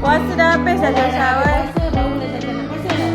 Puasa dah habis dah jam sawal. Puasa baru dah cakap nak puasa dah.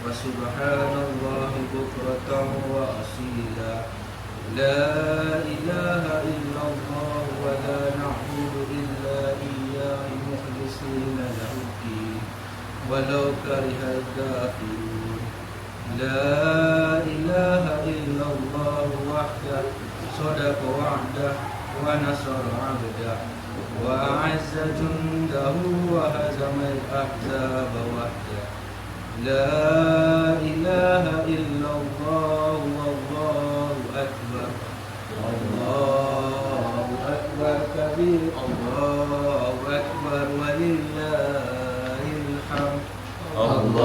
وسبحان الله بكرة وأصيلا لا إله إلا الله ولا نعبد إلا إياه مخلصين له الدين ولو كره الكافرون لا إله إلا الله وحده صدق وعده ونصر عبده وأعز جنده وهزم الأحزاب وحده لا إله إلا الله والله أكبر الله أكبر كبير الله أكبر ولله الحمد الله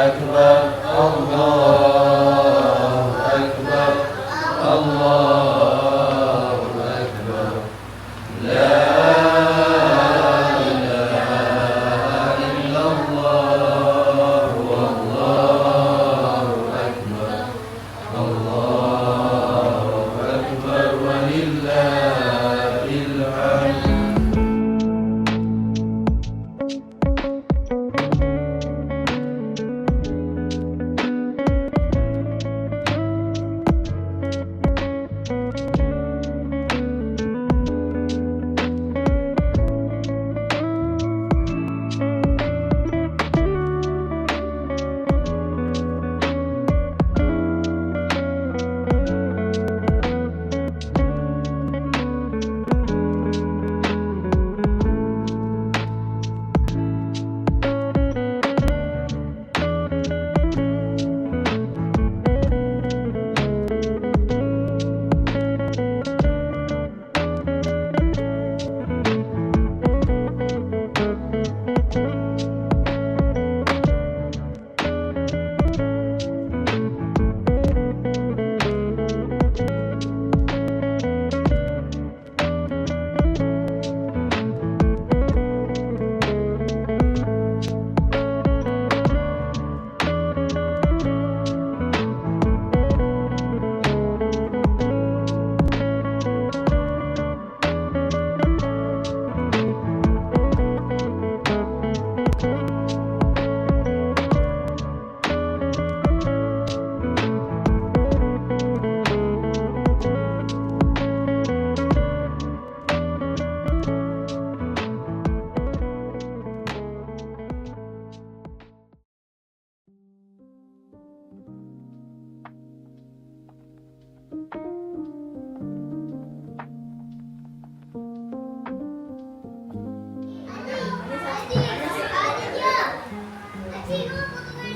أكبر الله أكبر الله أكبر لا إله إلا الله والله أكبر الله أكبر ولله الحمد.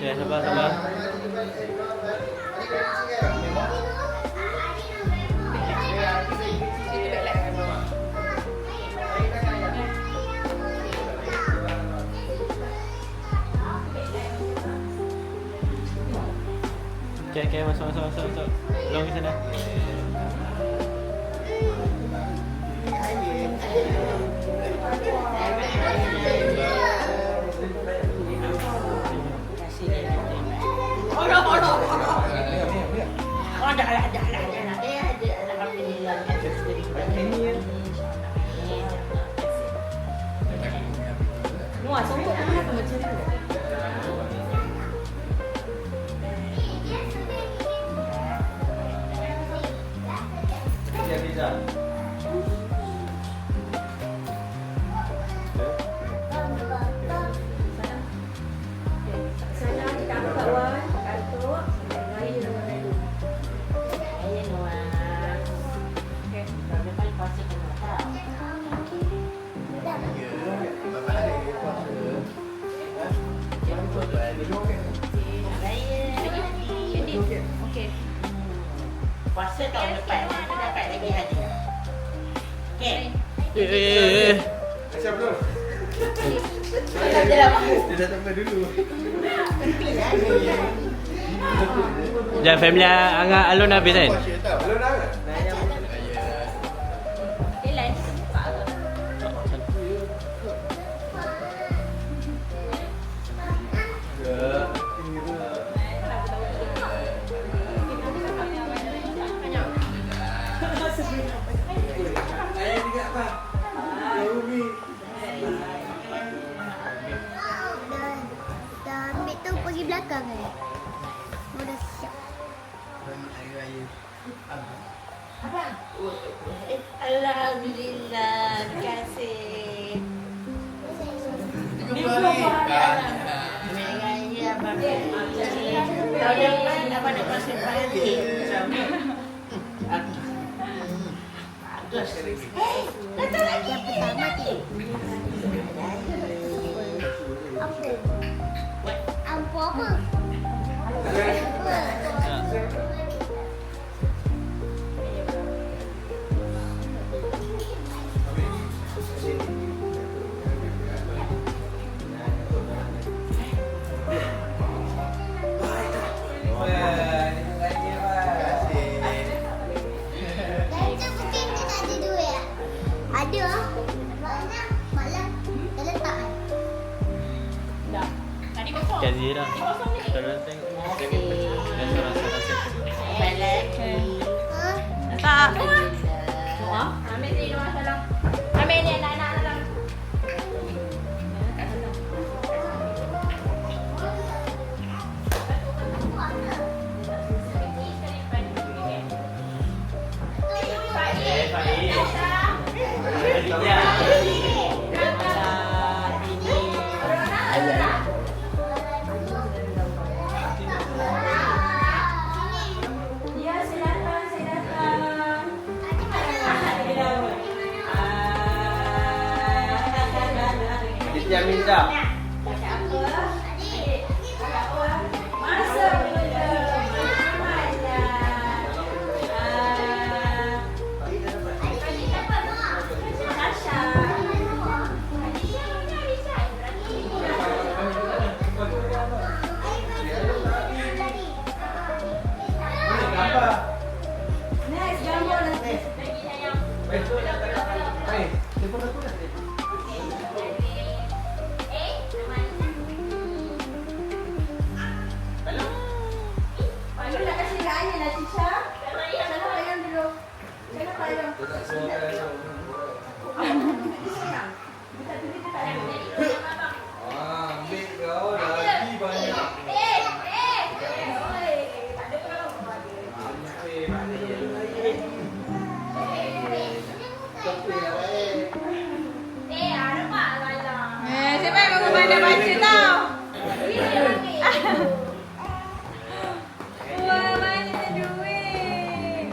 Ya, sabar. Okay, masuk. Tolong ke sana. Wah, sungguh kenapa macam tu? Sana kita kawan, kartu, lain lain. Ayan wah. Okay, kami paling pasti kena tahu. Okey. Puasa tahun depan kita dapat lagi hadiah. Okey. Siap belum? Dia dah sampai dulu. Jangan family Angah Alun habis kan? Belum dah ke? di belakang kan? Oh, dah siap. Alhamdulillah, terima kasih. Raya Abang. Tahun depan Abang nak konsert parti. Bagus. Datang lagi. Yang pertama tu. Apa? Ampu apa? Dah booking tu tak ada duit tak? Ada ah. Malam dah letak kan? Kat Zira. Korang tengok. Dan korang rasa. Balik. Ha? Tak. Ambil ni rumah salam. Ambil ni anak-anak salam. Ya, silakan, silakan. Minta. Masa muda. Next, gambar nanti. Panggil nak kasih raya lah, Cisha. Sana pegang dulu. Sana pegang. Ambil kau lagi banyak. Siapa yang bangun pandai baca tau? Wah, banyak duit.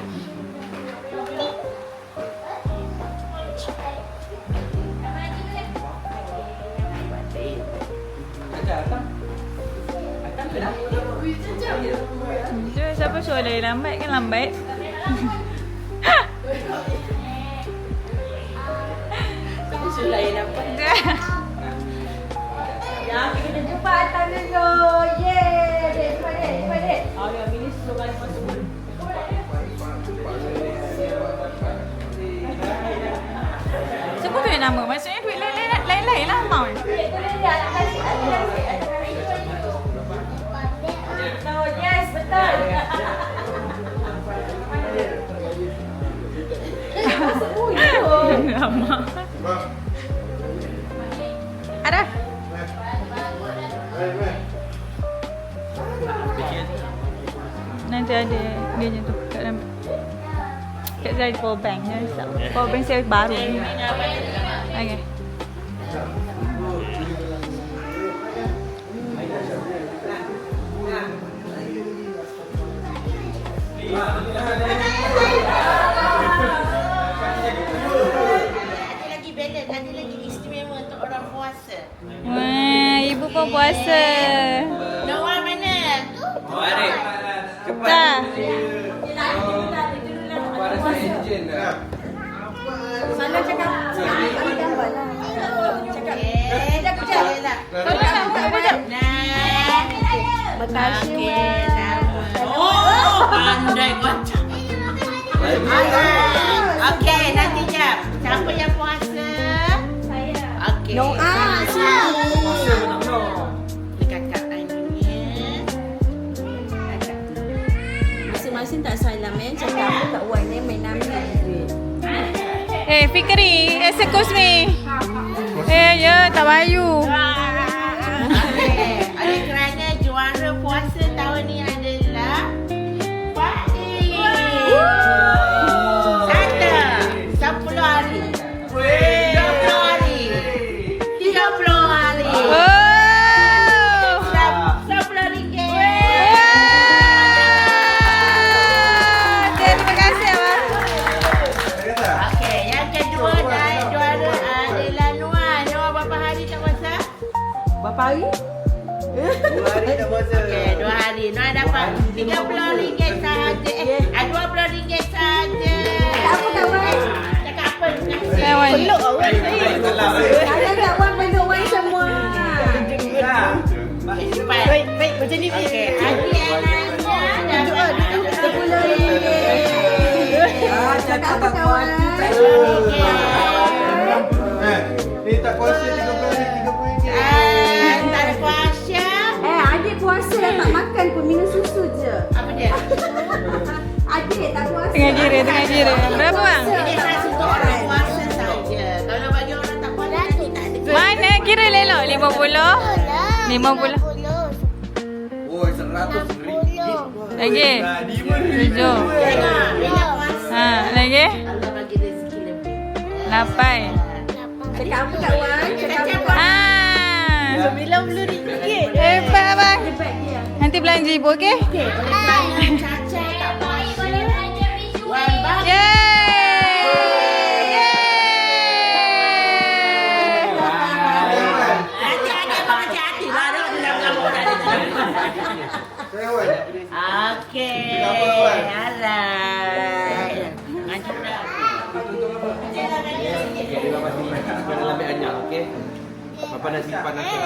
Itu siapa suruh lari lambat kan lambat? Sulai dapat. Ya, kita jumpa atas dulu. Yeay. Jumpa dek. Oh, ya, mini susu kali masuk. Sebut tu nama. Maksudnya duit lain-lain lah mau. Itu dia nak kasih. So, yes, betul. Lama. Ada? Nanti ada dia je tu kat dalam. Kat Zahid power bank dia risau. Power bank saya baru ni. Okay. Ada lagi balance, ada lagi istimewa untuk orang puasa. Wah, ibu pun puasa. Noah mana? Mari. Cepat. Tak. Para enjin dah. Sana cakap. Ambil gambar lah. Cakap. Sekejap lah. Tolong nak buat sekejap. Okey, sama. Oh, pandai macam. Okey, nanti jap. Siapa yang puasa? Saya. Okey. Noah, Kakak Ainunya. Kakak. Masing-masing tak salam cakap apa kat Wan main ambil duit. Fikri, excuse me. Ya, tak bayu. Oleh kerana jual juara puasa tahun ni adalah Faiz. 10 hari. 20 hari. 30 hari. Oh. 10 ringgit. Terima kasih abang. Okey, yang kedua dan juara adalah Noah. Noah berapa hari tak puasa? Berapa hari? 2 hari tak puasa. Okey, 2 hari. Noah dapat RM30 sahaja. RM20 sahaja. Apa kawan? Cakap apa? Kawan. Peluk awak saya. Ada tak Wan peluk Wan semua? Baik, macam ni. Okey, Adi Ananya dapat RM10. Cakap apa kawan? Ni tak puasa 30 ni RM30. tak ada puasa. Adik puasa dah tak makan pun minum susu je. Apa dia? Adik tak puasa. Tengah kira. Berapa bang? Ini saya untuk orang puasa saja. Kalau bagi orang tak puasa nanti tak ada. Mana kira lelok? 50? 50. Oh, RM100. Lagi? 7. Tengok, bila puasa. Lagi? Allah bagi rezeki lebih. 8. Cakap apa kat Wan? Cakap apa? RM90. Hebat abang. Hebat dia. Nanti belanja ibu, okey? Caca tak baik. Wan bang. Yeay! Nanti ada abang macam hati lah. Ada dalam gambar tadi. Okey. Alright. Ngancur dah. Kena ambil anyang, okey? Bapa nak simpan aku.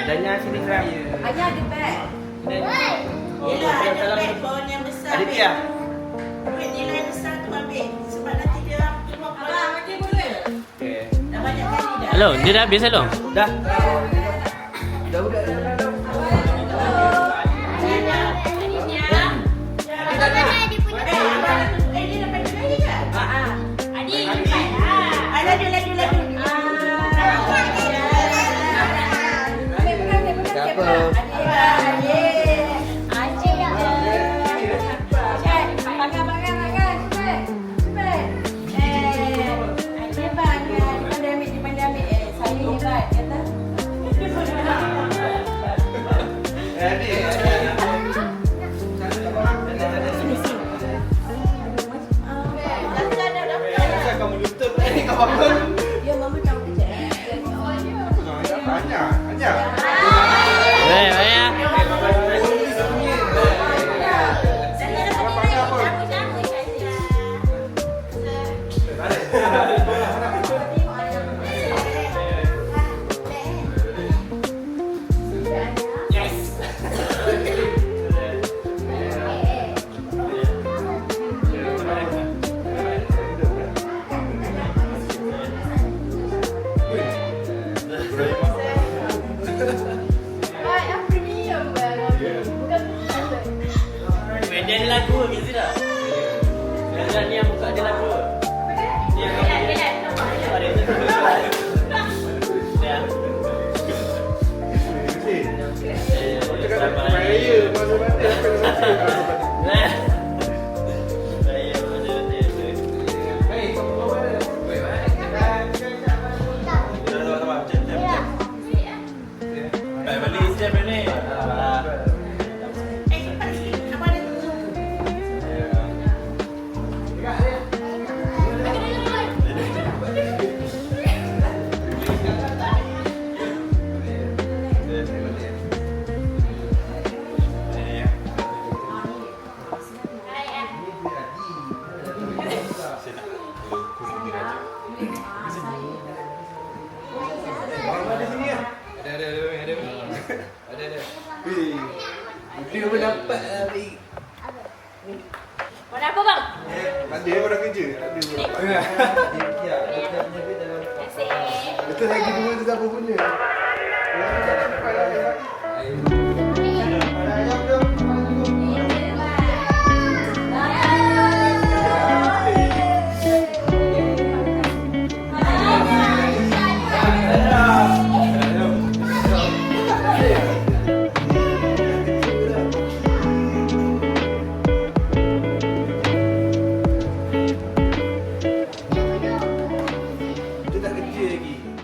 Adanya sini seram. Ayah ada beg. Yelah, ada beg pohon yang besar. Ada Pia. Duit nilai besar tu ambil. Sebab nanti dia cuma abang macam boleh. Okey. Dah banyak kali dah. Hello, dia dah habis hello. Dah. Ya mama tahu kerja. Anyang. Ayah. Dia ada lagu ke tidak? Jangan ni yang buka dia lagu. Dia ada. Cakap saya masa mati apa yang Dia pun dapat lah, Bik. Warna apa bang? Ada orang kerja. Ada orang. Betul lagi dua tu tak apa guna. kerja lagi.